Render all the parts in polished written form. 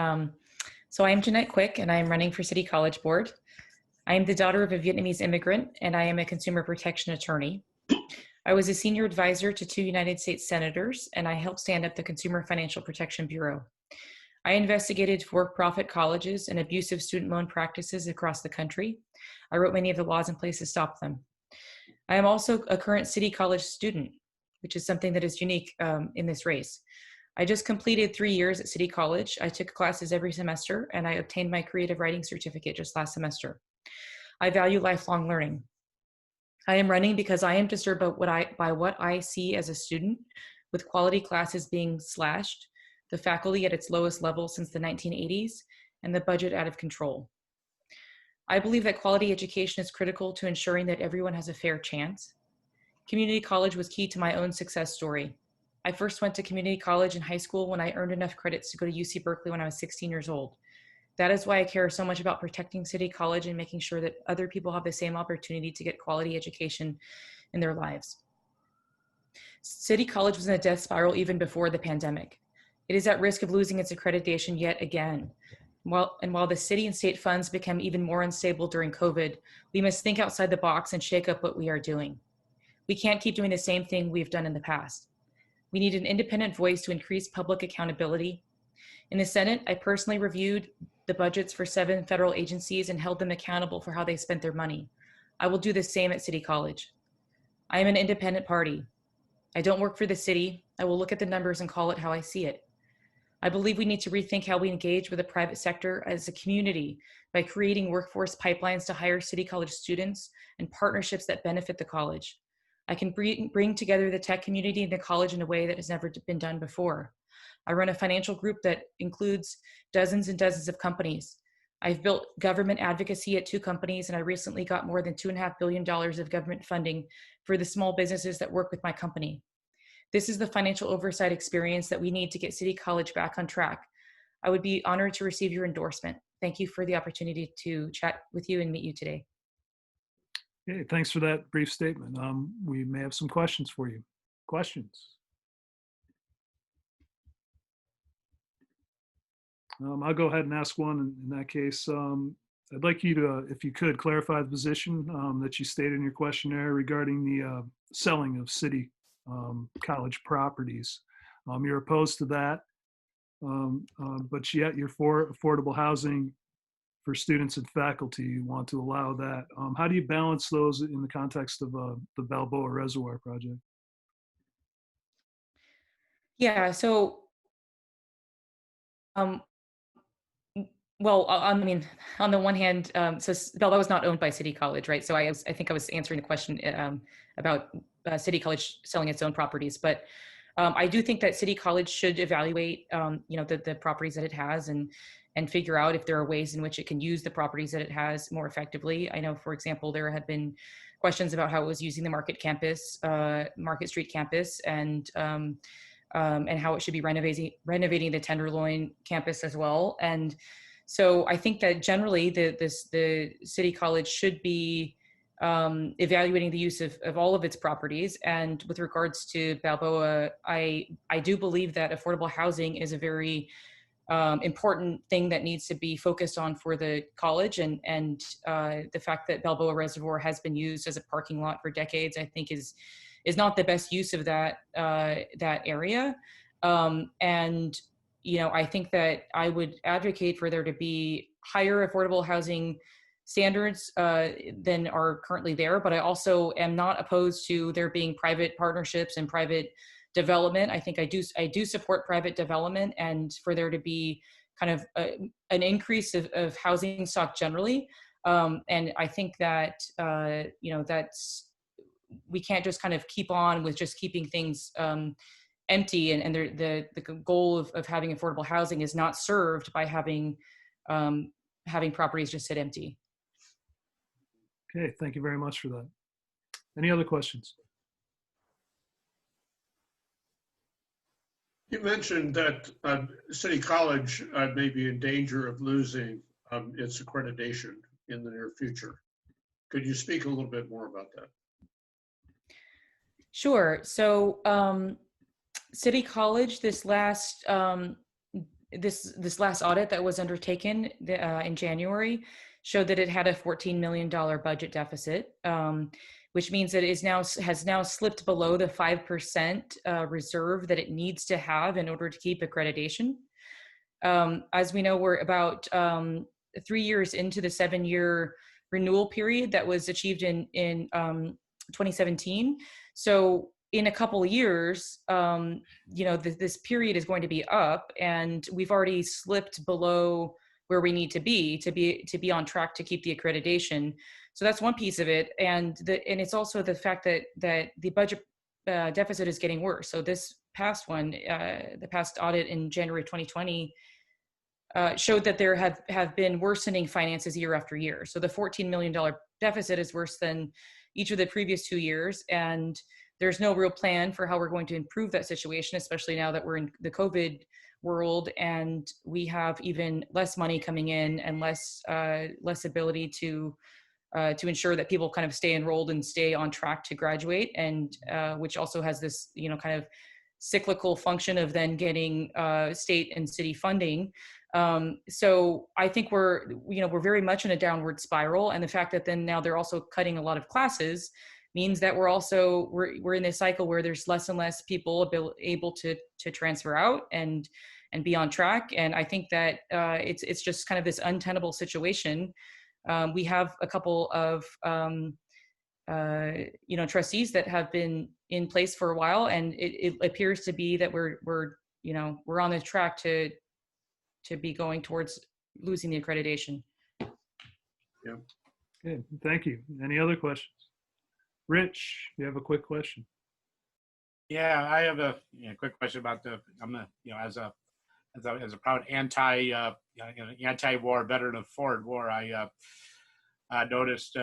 Um, so I am Jeanette Quick, and I am running for City College Board. I am the daughter of a Vietnamese immigrant, and I am a consumer protection attorney. I was a senior advisor to 2 United States senators, and I helped stand up the Consumer Financial Protection Bureau. I investigated for-profit colleges and abusive student loan practices across the country. I wrote many of the laws in place to stop them. I am also a current City College student, which is something that is unique in this race. I just completed 3 years at City College. I took classes every semester, and I obtained my creative writing certificate just last semester. I value lifelong learning. I am running because I am disturbed by what I see as a student, with quality classes being slashed, the faculty at its lowest level since the 1980s, and the budget out of control. I believe that quality education is critical to ensuring that everyone has a fair chance. Community college was key to my own success story. I first went to community college in high school when I earned enough credits to go to UC Berkeley when I was 16 years old. That is why I care so much about protecting City College and making sure that other people have the same opportunity to get quality education in their lives. City College was in a death spiral even before the pandemic. It is at risk of losing its accreditation yet again. While the city and state funds become even more unstable during COVID, we must think outside the box and shake up what we are doing. We can't keep doing the same thing we've done in the past. We need an independent voice to increase public accountability. In the Senate, I personally reviewed the budgets for 7 federal agencies and held them accountable for how they spent their money. I will do the same at City College. I am an independent party. I don't work for the city. I will look at the numbers and call it how I see it. I believe we need to rethink how we engage with the private sector as a community by creating workforce pipelines to hire City College students and partnerships that benefit the college. I can bring together the tech community and the college in a way that has never been done before. I run a financial group that includes dozens and dozens of companies. I've built government advocacy at 2 companies, and I recently got more than $2.5 billion of government funding for the small businesses that work with my company. This is the financial oversight experience that we need to get City College back on track. I would be honored to receive your endorsement. Thank you for the opportunity to chat with you and meet you today. Okay, thanks for that brief statement. We may have some questions for you. Questions? I'll go ahead and ask one in that case. I'd like you to, if you could, clarify the position that you stated in your questionnaire regarding the selling of city college properties. You're opposed to that, but yet you're for affordable housing for students and faculty. You want to allow that. How do you balance those in the context of the Balboa Reservoir project? Yeah, so well, I mean, on the one hand, so Balboa was not owned by City College, right? So I think I was answering the question about City College selling its own properties, but I do think that City College should evaluate, the properties that it has and figure out if there are ways in which it can use the properties that it has more effectively. I know, for example, there had been questions about how it was using the Market Street campus, and how it should be renovating the Tenderloin campus as well. And so I think that generally the City College should be evaluating the use of all of its properties. And with regards to Balboa, I do believe that affordable housing is a very important thing that needs to be focused on for the college. And the fact that Balboa Reservoir has been used as a parking lot for decades, I think is not the best use of that area. And I think that I would advocate for there to be higher affordable housing standards than are currently there. But I also am not opposed to there being private partnerships and private development. I think I do support private development, and for there to be kind of an increase of housing stock generally. And I think that we can't just kind of keep on with just keeping things empty, and the goal of having affordable housing is not served by having properties just sit empty. Okay, thank you very much for that. Any other questions? You mentioned that City College may be in danger of losing its accreditation in the near future. Could you speak a little bit more about that? Sure. So City College this last this last audit that was undertaken in January showed that it had a $14 million budget deficit, which means that it has now slipped below the 5% reserve that it needs to have in order to keep accreditation. As we know, we're about 3 years into the 7-year renewal period that was achieved in 2017. So in a couple of years, this period is going to be up, and we've already slipped below where we need to be on track to keep the accreditation. So that's one piece of it, and it's also the fact that the budget deficit is getting worse. So this past one, the past audit in January of 2020, showed that there have been worsening finances year after year. So the $14 million deficit is worse than each of the previous 2 years, and there's no real plan for how we're going to improve that situation, especially now that we're in the COVID world and we have even less money coming in and less ability to ensure that people kind of stay enrolled and stay on track to graduate, and which also has this kind of cyclical function of then getting state and city funding. So I think we're very much in a downward spiral, and the fact that then now they're also cutting a lot of classes means that we're in this cycle where there's less and less people able to transfer out and be on track. And I think that it's just kind of this untenable situation. We have a couple of trustees that have been in place for a while, and it appears to be that we're on the track to be going towards losing the accreditation. Yeah. Okay, thank you. Any other questions? Rich, you have a quick question? Yeah, I have a quick question about as a proud anti-war veteran of foreign war, I noticed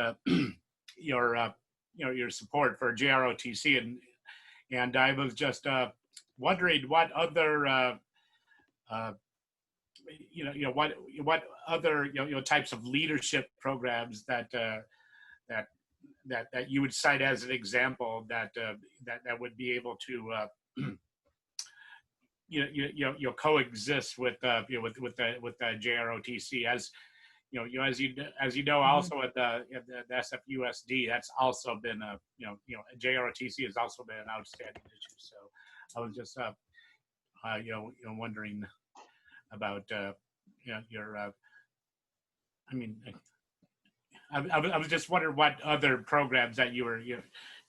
your support for JROTC, and I was just wondering what other what other types of leadership programs that you would cite as an example that would be able to coexist with the JROTC, as also at the SFUSD, that's also been JROTC has also been an outstanding issue. So I was just wondering about I was just wondering what other programs that you were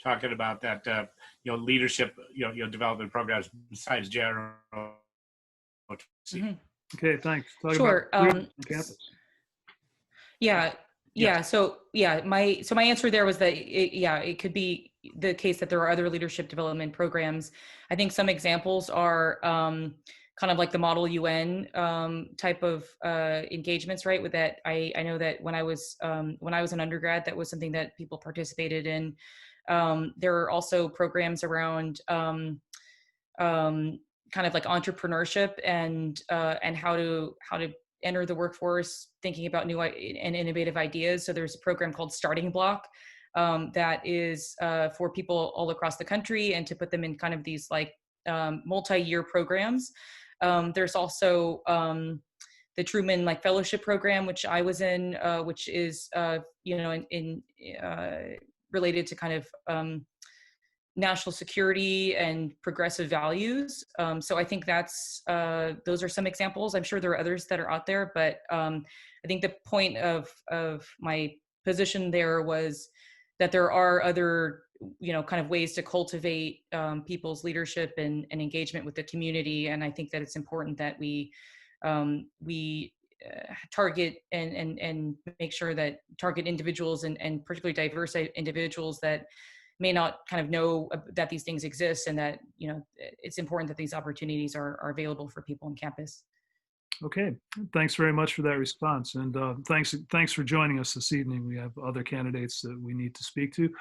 talking about that leadership development programs besides JROTC. Mm-hmm. Okay, thanks. Sure. On campus. Yeah. So my answer there was that it could be the case that there are other leadership development programs. I think some examples are kind of like the Model UN type of engagements, right? With that, I know that when I was an undergrad, that was something that people participated in. There are also programs around kind of like entrepreneurship and how to enter the workforce, thinking about new and innovative ideas. So there's a program called Starting Block that is for people all across the country, and to put them in kind of these like multi-year programs. There's also the Truman Fellowship Program, which I was in, which is related to kind of national security and progressive values. So I think those are some examples. I'm sure there are others that are out there, but I think the point of my position there was that there are other kind of ways to cultivate people's leadership and engagement with the community. And I think that it's important that we target and make sure that target individuals and particularly diverse individuals that may not kind of know that these things exist, and that it's important that these opportunities are available for people on campus. Okay, thanks very much for that response, and thanks for joining us this evening. We have other candidates that we need to speak to.